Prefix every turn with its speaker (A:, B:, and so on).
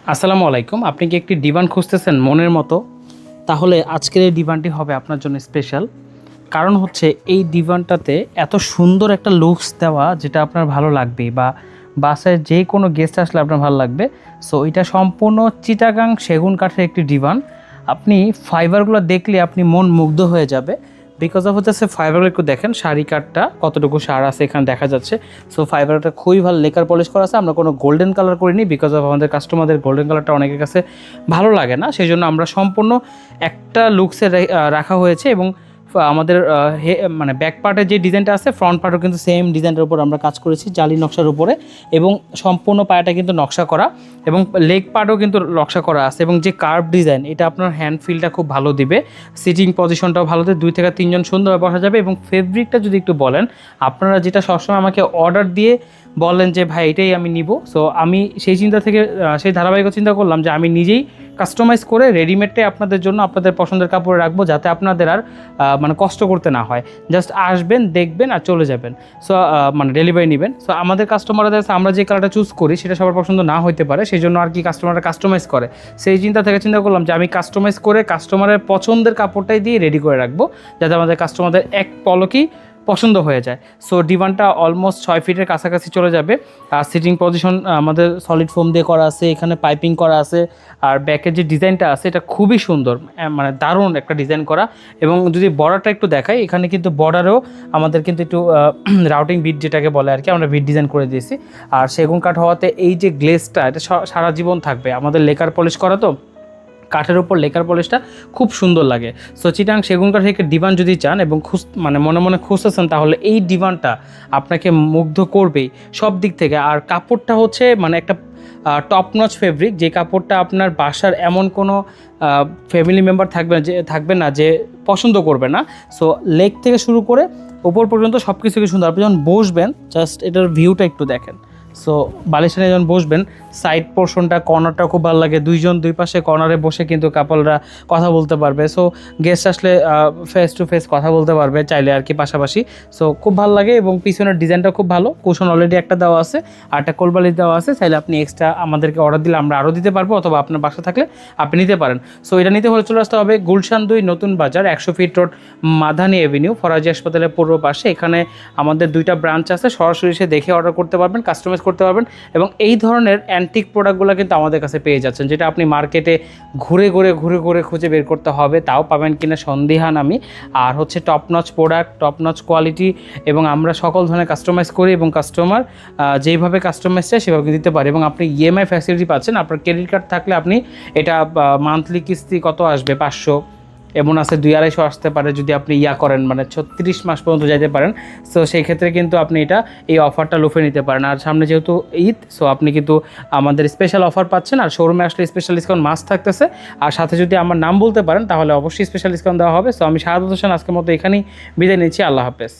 A: আসসালামু আলাইকুম। আপনি কি একটি ডিভান খুঁজতেছেন মনের মতো? তাহলে আজকের এই ডিভানটি হবে আপনার জন্য স্পেশাল। কারণ হচ্ছে এই ডিভানটাতে এত সুন্দর একটা লুকস দেওয়া যেটা আপনার ভালো লাগবেই, বা বাসায় যে কোনো গেস্ট আসলে আপনার ভালো লাগবে। সো এটা সম্পূর্ণ চিটাগাং সেগুন কাঠের একটি ডিভান। আপনি ফাইবারগুলো দেখলে আপনি মন মুগ্ধ হয়ে যাবে। বিকজ অফ হচ্ছে ফাইবারগুলো একটু দেখেন, শাড়ি কাঠটা কতটুকু সার আছে এখানে দেখা যাচ্ছে। সো ফাইবারটা খুবই ভালো লেকার পলিশ করা আছে। আমরা কোনো গোল্ডেন কালার করিনি, বিকজ অফ আমাদের কাস্টমারদের গোল্ডেন কালারটা অনেকের কাছে ভালো লাগে না, সেই জন্য আমরা সম্পূর্ণ একটা লুকসে রাখা হয়েছে। এবং আমাদের মানে ব্যাক পার্টের যে ডিজাইনটা আছে, ফ্রন্ট পার্টও কিন্তু সেম ডিজাইনটার উপর আমরা কাজ করেছি, জালি নকশার উপরে। এবং সম্পূর্ণ পায়াটা কিন্তু নকশা করা, এবং লেগ পার্টও কিন্তু নকশা করা আছে। এবং যে কার্ভ ডিজাইন, এটা আপনার হ্যান্ড ফিলটা খুব ভালো দিবে, সিটিং পজিশনটাও ভালো দেবে, 2 থেকে 3 জন সুন্দরভাবে বসা যাবে। এবং ফেব্রিকটা যদি একটু বলেন, আপনারা যেটা সবসময় আমাকে অর্ডার দিয়ে বলেন যে ভাই এটাই আমি নিব, সো আমি সেই চিন্তা থেকে সেই ধারাবাহিক চিন্তা করলাম যে আমি নিজেই কাস্টমাইজ করে রেডিমেডটাই আপনাদের জন্য আপনাদের পছন্দের কাপড়ে রাখবো, যাতে আপনাদের আর মানে কষ্ট করতে না হয়। জাস্ট আসবেন, দেখবেন আর চলে যাবেন। সো মানে ডেলিভারি নেবেন। সো আমাদের কাস্টমাররা আমরা যে কালারটা চুজ করি সেটা সবার পছন্দ না হতে পারে, সেই জন্য আর কি কাস্টমাররা কাস্টমাইজ করে। সেই চিন্তা থেকে চিন্তা করলাম যে আমি কাস্টমাইজ করে কাস্টমারের পছন্দের কাপড়টাই দিয়ে রেডি করে রাখবো, যাতে আমাদের কাস্টমারদের এক পলকেই পছন্দ হয়ে যায়। সো ডিভানটা অলমোস্ট 6 ফিটের কাছাকাছি চলে যাবে। আর সিটিং পজিশন আমাদের সলিড ফোম দিয়ে করা আছে, এখানে পাইপিং করা আছে। আর ব্যাকের যে ডিজাইনটা আছে এটা খুবই সুন্দর, মানে দারুণ একটা ডিজাইন করা। এবং যদি বর্ডারটা একটু দেখাই, এখানে কিন্তু বর্ডারেও আমাদের কিন্তু একটু রাউটিং বিট যেটাকে বলে আর কি, আমরা বিট ডিজাইন করে দিয়েছি। আর সেগুন কাঠ হওয়াতে এই যে গ্লেজটা, এটা সারা জীবন থাকবে। আমাদের লেকার পলিশ করা তো, কাঠের উপর লেকার পলিশটা খুব সুন্দর লাগে। সো চিটাং সেগুন কাঠ থেকে ডিভান যদি চান এবং মানে মনে মনে খুঁজতেছেন, তাহলে এই ডিভানটা আপনাকে মুগ্ধ করবেই সব দিক থেকে। আর কাপড়টা হচ্ছে মানে একটা টপ নচ ফেব্রিক, যে কাপড়টা আপনার বাসার এমন কোনো ফ্যামিলি মেম্বার থাকবে না যে পছন্দ করবে না। সো লেগ থেকে শুরু করে উপর পর্যন্ত সব কিছুকে সুন্দর। আপনি যখন বসবেন, জাস্ট এটার ভিউটা একটু দেখেন। সো বালিশানে যখন বসবেন, সাইড পোর্শনটা, কর্নারটা খুব ভালো লাগে। দুইজন দুই পাশে কর্নারে বসে কিন্তু কাপলরা কথা বলতে পারবে। সো গেস্ট আসলে ফেস টু ফেস কথা বলতে পারবে চাইলে আর কি পাশাপাশি। সো খুব ভালো লাগে। এবং পিছনের ডিজাইনটা খুব ভালো। কুশন অলরেডি একটা দেওয়া আছে, আর একটা কোলবালিশ দেওয়া আছে। চাইলে আপনি এক্সট্রা আমাদেরকে অর্ডার দিলে আমরা আরও দিতে পারবো, অথবা আপনার বাসা থাকলে আপনি নিতে পারেন। সো এটা নিতে হলে চলে আসতে হবে গুলশান 2 নতুন বাজার, 100 fit road, Madani Avenue, Faraji হাসপাতালের পূর্ব পাশে। এখানে আমাদের 2টা ব্রাঞ্চ আছে, সরাসরি এসে দেখে অর্ডার করতে পারবেন, কাস্টমাইজ করতে পারবেন। এবং এই ধরনের অ্যান্টিক প্রোডাক্টগুলো কিন্তু আমাদের কাছে পেয়ে যাচ্ছেন, যেটা আপনি মার্কেটে ঘুরে খুঁজে বের করতে হবে, তাও পাবেন কিনা সন্দিহান আমি। আর হচ্ছে top notch product, top notch quality, এবং আমরা সকল ধরনের কাস্টমাইজ করি, এবং কাস্টমার যেইভাবে কাস্টমাইজ চায় সেভাবে দিতে পারি। এবং আপনি ইএমআই ফ্যাসিলিটি পাচ্ছেন। আপনার ক্রেডিট কার্ড থাকলে আপনি এটা মান্থলি কিস্তি কত আসবে, 500 এমন আছে, 200-250 আসতে পারে যদি আপনি করেন, মানে 36 মাস পর্যন্ত যাইতে পারেন। সো সেই ক্ষেত্রে কিন্তু আপনি এই অফারটা লুফে নিতে পারেন। আর সামনে যেহেতু ঈদ, সো আপনি কিন্তু আমাদের স্পেশাল অফার পাচ্ছেন। আর শোরুমে আসলে স্পেশাল ডিসকাউন্ট মাস্ট থাকতেছে। আর সাথে যদি আমার নাম বলতে পারেন, তাহলে অবশ্যই স্পেশাল ডিসকাউন্ট দেওয়া হবে। সো আমি শাহাদাত হোসেন আজকের মতো এখানেই বিদায় নিচ্ছি। আল্লাহ হাফেজ।